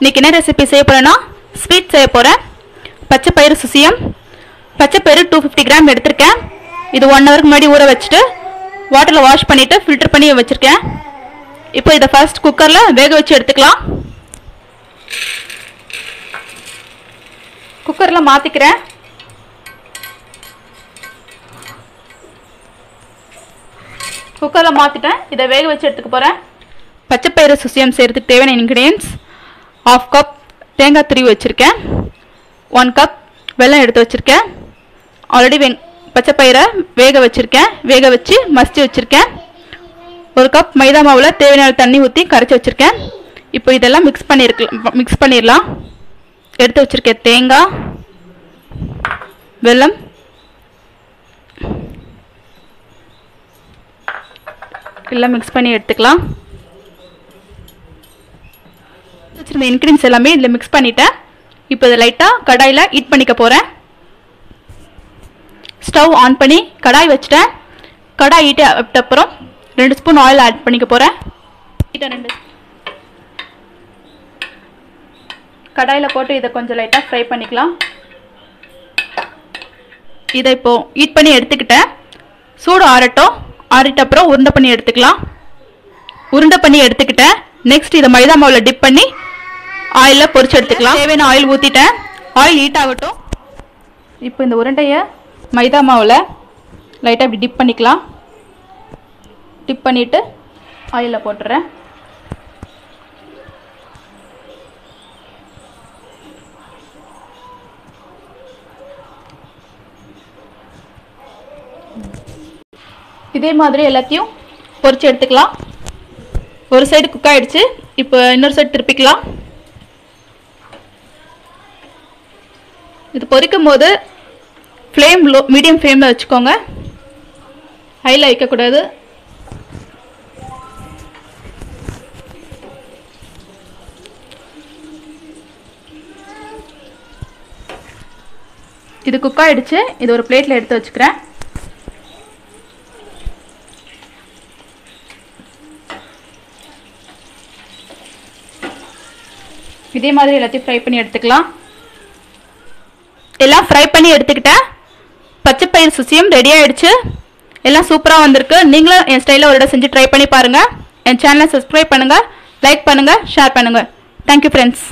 இன்னைக்கு என்ன ரெசிபி செய்ய போறேன்னா ஸ்வீட் செய்ய போறேன். பச்சை பயிறு சுசியம். பச்சை பயிறு 250 கிராம் எடுத்துர்க்கேன். இது 1 ஹவருக்கு முன்னாடி ஊற வச்சிட்டு வாட்டர்ல வாஷ் பண்ணிட்டு ஃபில்டர் பண்ணி வச்சிருக்கேன். இப்போ இத ஃபர்ஸ்ட் குக்கர்ல வேக வச்சு எடுத்துக்கலாம். குக்கர்ல மாத்திக்கிறேன். குக்கர்ல மாத்திட்டேன். இத வேக வச்சு எடுத்துக்க போறேன். பச்சை பயிறு சுசியம் செய்யறதுக்கு தேவையான இன்கிரிடியன்ட்ஸ் 1/2 கப் தேங்காய் துருவி வச்சிருக்கேன். 1 கப் வெல்லம் எடுத்து வச்சிருக்கேன். ஆல்ரெடி பச்சை பயிரை வேக வச்சிருக்கேன். வேக வச்சு மசிச்சு வச்சிருக்கேன். 1 கப் மைதா மாவுல தேவையான தண்ணி ஊற்றி கரைச்சி வச்சிருக்கேன். இப்போ இதெல்லாம் மிக்ஸ் பண்ணிடலாம். எடுத்து வச்சிருக்கேன் தேங்காய், வெல்லம், எல்லாம் மிக்ஸ் பண்ணி எடுத்துக்கலாம். வச்சிருந்த இன்கிரிடியன்ஸ் எல்லாமே இதில் மிக்ஸ் பண்ணிட்டேன். இப்போ இதை லைட்டாக கடாயில் ஹீட் பண்ணிக்க போகிறேன். ஸ்டவ் ஆன் பண்ணி கடாய் வச்சுட்டேன். கடாய் ஹீட் ஆகிட்ட அப்புறம் 2 ஸ்பூன் ஆயில் ஆட் பண்ணிக்க போகிறேன். கடாயில் போட்டு இதை கொஞ்சம் லைட்டாக ஃப்ரை பண்ணிக்கலாம். இதை இப்போது ஹீட் பண்ணி எடுத்துக்கிட்டேன். சூடு ஆறிட்ட அப்புறம் உருண்டை பண்ணி எடுத்துக்கலாம். உருண்டை பண்ணி எடுத்துக்கிட்டேன். நெக்ஸ்ட் இதை மைதா மாவில் டிப் பண்ணி ஆயிலில் பொரிச்சு எடுத்துக்கலாம். தேவையான ஆயில் ஊற்றிட்டேன். ஆயில் ஹீட் ஆகட்டும். இப்போ இந்த உருண்டையை மைதா மாவில் லைட்டாக இப்படி டிப் பண்ணிக்கலாம். டிப் பண்ணிவிட்டு ஆயிலில் போட்டுறேன். இதே மாதிரி எல்லாத்தையும் பொரிச்சு எடுத்துக்கலாம். ஒரு சைடு குக் ஆகிடுச்சு. இப்போ இன்னொரு சைடு திருப்பிக்கலாம். இது பொரிக்கும் போது ஃப்ளேம் மீடியம் ஃப்ளேமில் வச்சுக்கோங்க. ஹையில் வைக்கக்கூடாது. இது குக் ஆகிடுச்சு. இது ஒரு பிளேட்டில் எடுத்து வச்சுக்கிறேன். இதே மாதிரி எல்லாத்தையும் ஃப்ரை பண்ணி எடுத்துக்கலாம். எல்லாம் ஃப்ரை பண்ணி எடுத்துக்கிட்டேன். பச்சை பயிறு சுசியம் ரெடி ஆகிடுச்சு. எல்லாம் சூப்பராக வந்திருக்கு. நீங்களும் என் ஸ்டைலில் ஒரு இடம் செஞ்சு ட்ரை பண்ணி பாருங்கள். என் சேனலை சப்ஸ்கிரைப் பண்ணுங்கள், லைக் பண்ணுங்கள், ஷேர் பண்ணுங்கள். Thank you friends.